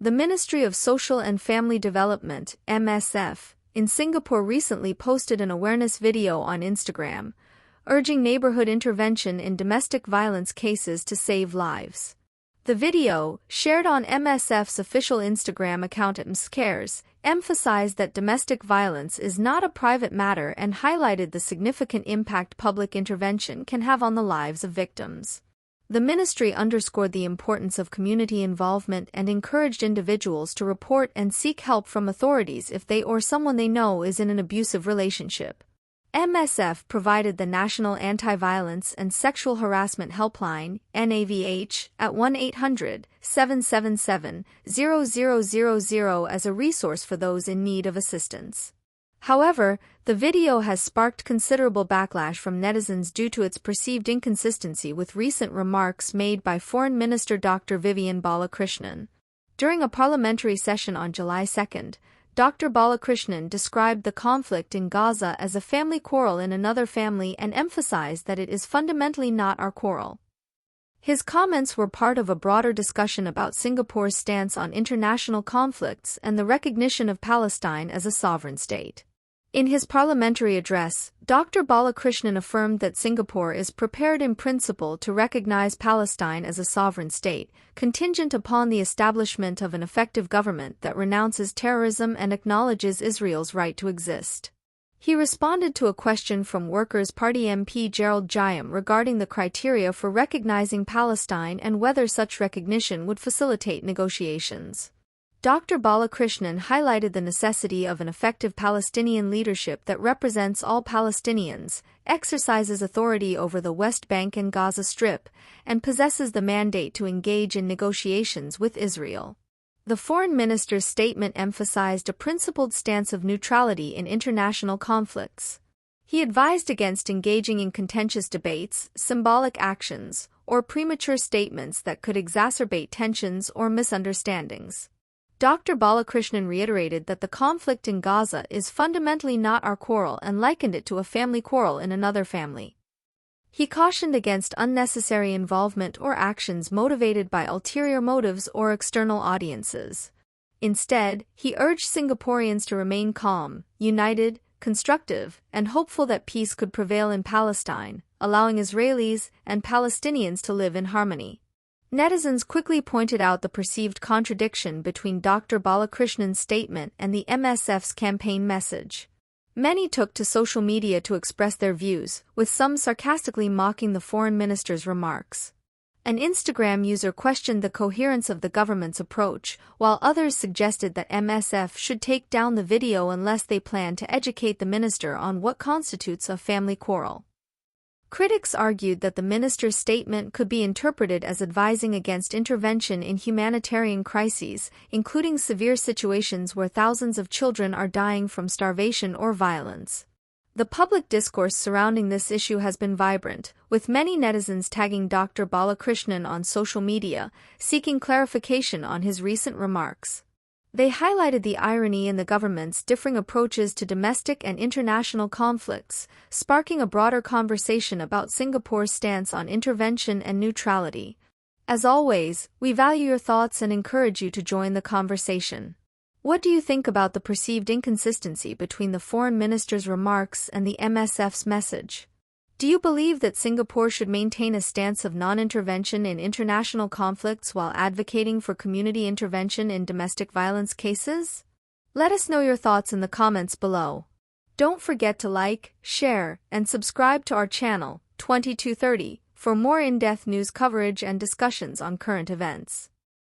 The Ministry of Social and Family Development, MSF, in Singapore recently posted an awareness video on Instagram, urging neighborhood intervention in domestic violence cases to save lives. The video, shared on MSF's official Instagram account at MSCares, emphasized that domestic violence is not a private matter and highlighted the significant impact public intervention can have on the lives of victims. The ministry underscored the importance of community involvement and encouraged individuals to report and seek help from authorities if they or someone they know is in an abusive relationship. MSF provided the National Anti-Violence and Sexual Harassment Helpline, NAVH, at 1-800-777-0000 as a resource for those in need of assistance. However, the video has sparked considerable backlash from netizens due to its perceived inconsistency with recent remarks made by Foreign Minister Dr. Vivian Balakrishnan. During a parliamentary session on July 2, Dr. Balakrishnan described the conflict in Gaza as a family quarrel in another family and emphasized that it is fundamentally not our quarrel. His comments were part of a broader discussion about Singapore's stance on international conflicts and the recognition of Palestine as a sovereign state. In his parliamentary address, Dr. Balakrishnan affirmed that Singapore is prepared in principle to recognize Palestine as a sovereign state, contingent upon the establishment of an effective government that renounces terrorism and acknowledges Israel's right to exist. He responded to a question from Workers' Party MP Gerald Giam regarding the criteria for recognizing Palestine and whether such recognition would facilitate negotiations. Dr. Balakrishnan highlighted the necessity of an effective Palestinian leadership that represents all Palestinians, exercises authority over the West Bank and Gaza Strip, and possesses the mandate to engage in negotiations with Israel. The foreign minister's statement emphasized a principled stance of neutrality in international conflicts. He advised against engaging in contentious debates, symbolic actions, or premature statements that could exacerbate tensions or misunderstandings. Dr. Balakrishnan reiterated that the conflict in Gaza is fundamentally not our quarrel and likened it to a family quarrel in another family. He cautioned against unnecessary involvement or actions motivated by ulterior motives or external audiences. Instead, he urged Singaporeans to remain calm, united, constructive, and hopeful that peace could prevail in Palestine, allowing Israelis and Palestinians to live in harmony. Netizens quickly pointed out the perceived contradiction between Dr. Balakrishnan's statement and the MSF's campaign message. Many took to social media to express their views, with some sarcastically mocking the foreign minister's remarks. An Instagram user questioned the coherence of the government's approach, while others suggested that MSF should take down the video unless they plan to educate the minister on what constitutes a family quarrel. Critics argued that the minister's statement could be interpreted as advising against intervention in humanitarian crises, including severe situations where thousands of children are dying from starvation or violence. The public discourse surrounding this issue has been vibrant, with many netizens tagging Dr. Balakrishnan on social media, seeking clarification on his recent remarks. They highlighted the irony in the government's differing approaches to domestic and international conflicts, sparking a broader conversation about Singapore's stance on intervention and neutrality. As always, we value your thoughts and encourage you to join the conversation. What do you think about the perceived inconsistency between the foreign minister's remarks and the MSF's message? Do you believe that Singapore should maintain a stance of non-intervention in international conflicts while advocating for community intervention in domestic violence cases? Let us know your thoughts in the comments below. Don't forget to like, share, and subscribe to our channel, 2230, for more in-depth news coverage and discussions on current events.